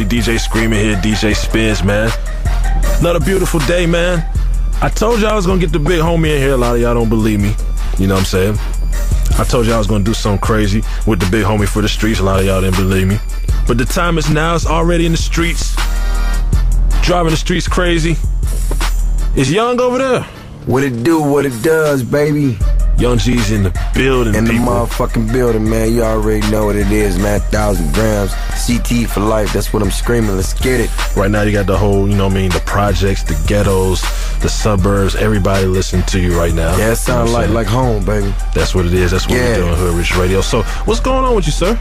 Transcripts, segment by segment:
DJ Screaming here, DJ Spins, man. Another beautiful day, man. I told y'all I was gonna get the big homie in here. A lot of y'all don't believe me. You know what I'm saying? I told y'all I was gonna do something crazy with the big homie for the streets. A lot of y'all didn't believe me. But the time is now. It's already in the streets. Driving the streets crazy. It's Young over there. What it do, what it does, baby. Young G's in the building, in the people. motherfucking building, man. You already know what it is, man. 1,000 grams. CT for life. That's what I'm screaming. Let's get it. Right now, you got the whole, you know what I mean, the projects, the ghettos, the suburbs. Everybody listening to you right now. Yeah, it sounds like home, baby. That's what it is. That's what we're doing, Hoodrich Radio. So, what's going on with you, sir?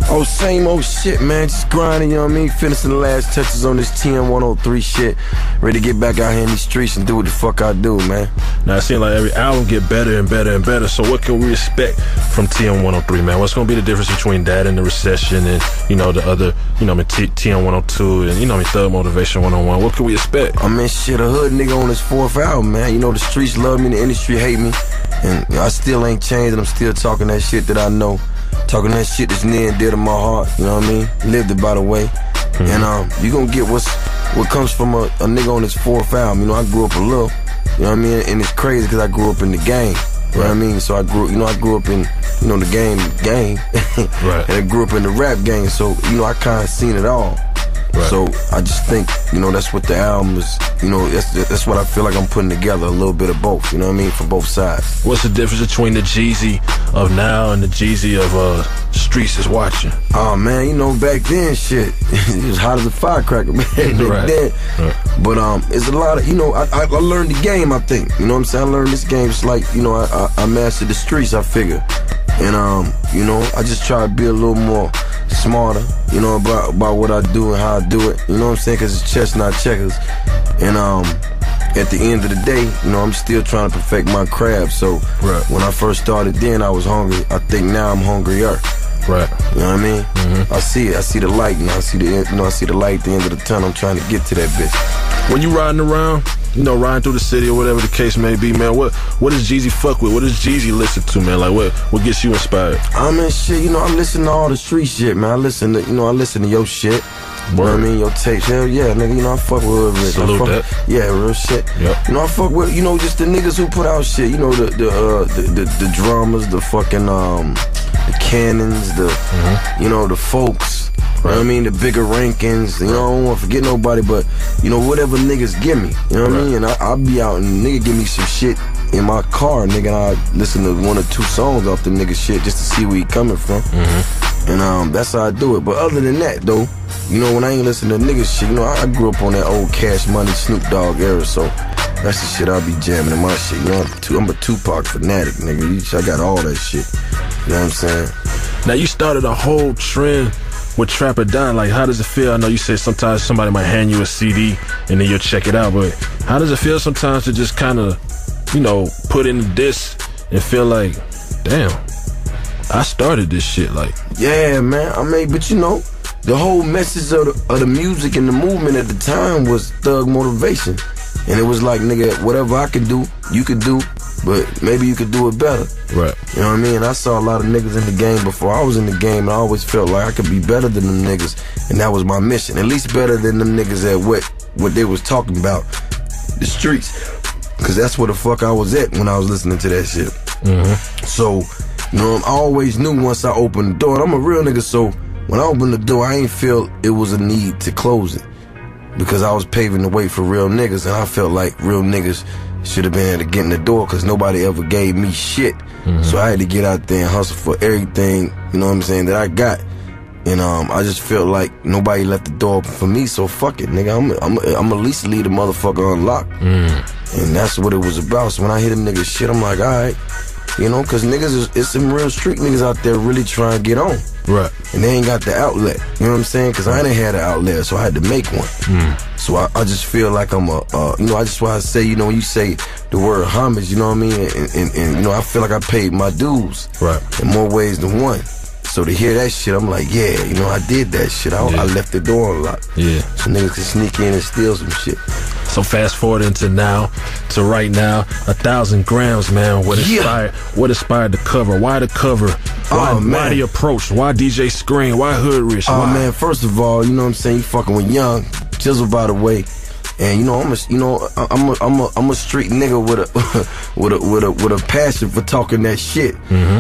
Oh, same old shit, man. Just grinding, you know what I mean? Finishing the last touches on this TM103 shit. Ready to get back out here in these streets and do what the fuck I do, man. Now, it seems like every album get better and better and better. So what can we expect from TM103, man? What's going to be the difference between that and the Recession and, you know, the other, you know, I mean, TM102 and, you know, I mean, Thug Motivation 101? What can we expect? I mean, shit, a hood nigga on his 4th album, man. You know, the streets love me, the industry hate me. And you know, I still ain't changed, and I'm still talking that shit that I know. Talking that shit that's near and dear to my heart, you know what I mean? Lived it, by the way. And you gonna get what comes from a nigga on his 4th album. You know, I grew up a little, you know what I mean? And it's crazy because I grew up in the game, you know what I mean? So I grew up in, you know, the game. Right. And I grew up in the rap game, so, you know, I kind of seen it all. Right. So I just think, you know, that's what the album is, you know, that's what I feel like I'm putting together, a little bit of both, you know what I mean, from both sides. What's the difference between the Jeezy of now and the Jeezy of Streets is Watching? Oh, man, you know, back then, shit, it was hot as a firecracker, man, back then. Right. But it's a lot of, you know, I learned the game, I think, you know what I'm saying? I learned this game, it's like, you know, I mastered the streets, I figure. And, you know, I just try to be a little more smarter, you know, about what I do and how I do it, you know what I'm saying, because it's chess, not checkers. And at the end of the day, you know, I'm still trying to perfect my craft. So when I first started then, I was hungry. I think now I'm hungrier. Right. You know what I mean? I see it. I see the light now. I see the light at the end of the tunnel. I'm trying to get to that bitch. When you riding around, you know, riding through the city or whatever the case may be, man, what does Jeezy fuck with? What does Jeezy listen to, man? Like, what gets you inspired? I mean, shit, you know, I listen to all the street shit, man. I listen to your shit. You know what I mean? Your tapes. Hell yeah, nigga, you know, I fuck with Hoodrich. Salute that. Yeah, real shit. Yep. You know, I fuck with, you know, just the niggas who put out shit. You know, the drummers, the fucking, the cannons, you know, the folks. You know what I mean? The bigger rankings. You know, I don't want to forget nobody, but, you know, whatever niggas give me. You know what I mean? And I'll be out and nigga give me some shit in my car, nigga, and I listen to 1 or 2 songs off the nigga shit just to see where he coming from. And that's how I do it. But other than that, though, you know, when I ain't listening to niggas shit, you know, I grew up on that old Cash Money, Snoop Dogg era, so that's the shit I be jamming in my shit. You know, I'm a Tupac fanatic, nigga. I got all that shit. You know what I'm saying? Now, you started a whole trend with Trap Or Die. Like, how does it feel? I know you said sometimes somebody might hand you a CD and then you'll check it out, but how does it feel sometimes to just kind of, you know, put in the disc and feel like, damn, I started this shit? Like, yeah, man. I mean, but you know, the whole message of the music and the movement at the time was thug motivation. And it was like, nigga, whatever I can do, you can do, but maybe you could do it better. Right. You know what I mean? I saw a lot of niggas in the game before I was in the game, and I always felt like I could be better than them niggas, and that was my mission. At least better than them niggas at what they was talking about, the streets. Because that's where the fuck I was at when I was listening to that shit. So, you know, I always knew once I opened the door, and I'm a real nigga, so when I opened the door, I ain't feel it was a need to close it. Because I was paving the way for real niggas, and I felt like real niggas should have been able to get in the door, because nobody ever gave me shit. So I had to get out there and hustle for everything, you know what I'm saying, that I got. And I just felt like nobody left the door open for me, so fuck it, nigga. I'm at least leave the motherfucker unlocked. And that's what it was about. So when I hear them niggas shit, I'm like, alright. You know, because niggas, it's some real street niggas out there really trying to get on. Right. And they ain't got the outlet. You know what I'm saying? Because I didn't have the outlet, so I had to make one. So I just feel like I'm you know, I just want to say, you know, when you say the word homage, you know what I mean? And you know, I feel like I paid my dues. Right. In more ways than one. So to hear that shit, I'm like, yeah, you know, I did that shit. I left the door unlocked. Yeah. So niggas can sneak in and steal some shit. So fast forward into now, to right now, 1,000 grams, man. What inspired the cover? Why the cover? Why the approach? Why DJ Scream? Why Hoodrich? Oh man, first of all, you know what I'm saying? You fucking with Young, Jizzle by the way. And you know I'm a street nigga with a passion for talking that shit.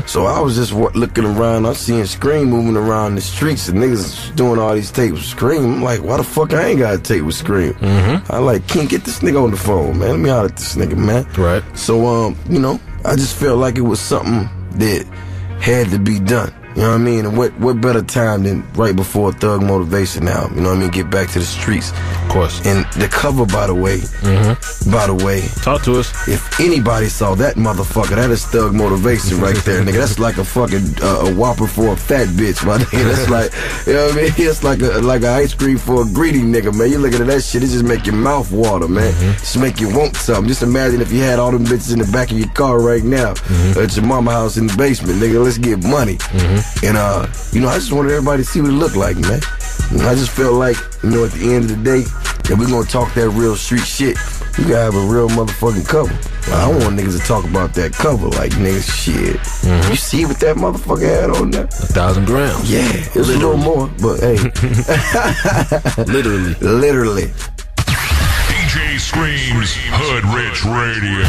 So I was just looking around, I'm seeing Scream moving around the streets and niggas doing all these tapes with Scream. I'm like, why the fuck I ain't got a tape with Scream? I like, can't get this nigga on the phone, man. Let me holler at this nigga, man. Right. So you know, I just felt like it was something that had to be done. You know what I mean? And what better time than right before Thug Motivation album, you know what I mean? Get back to the streets. Of course. And the cover, by the way, talk to us. If anybody saw that motherfucker, that is Thug Motivation right there, nigga. That's like a fucking a Whopper for a fat bitch, my nigga. That's like, you know what I mean? It's like a ice cream for a greedy nigga, man. You looking at that shit, it just make your mouth water, man. Just make you want something. Just imagine if you had all them bitches in the back of your car right now, at your mama house in the basement, nigga. Let's get money. And you know, I just wanted everybody to see what it looked like, man. And I just felt like, you know, at the end of the day, if we're gonna talk that real street shit, you gotta have a real motherfucking cover. I don't want niggas to talk about that cover like, niggas, shit. You see what that motherfucker had on there? 1,000 grams. Yeah, it was a little more, but hey. Literally. DJ Scream's Hoodrich Radio.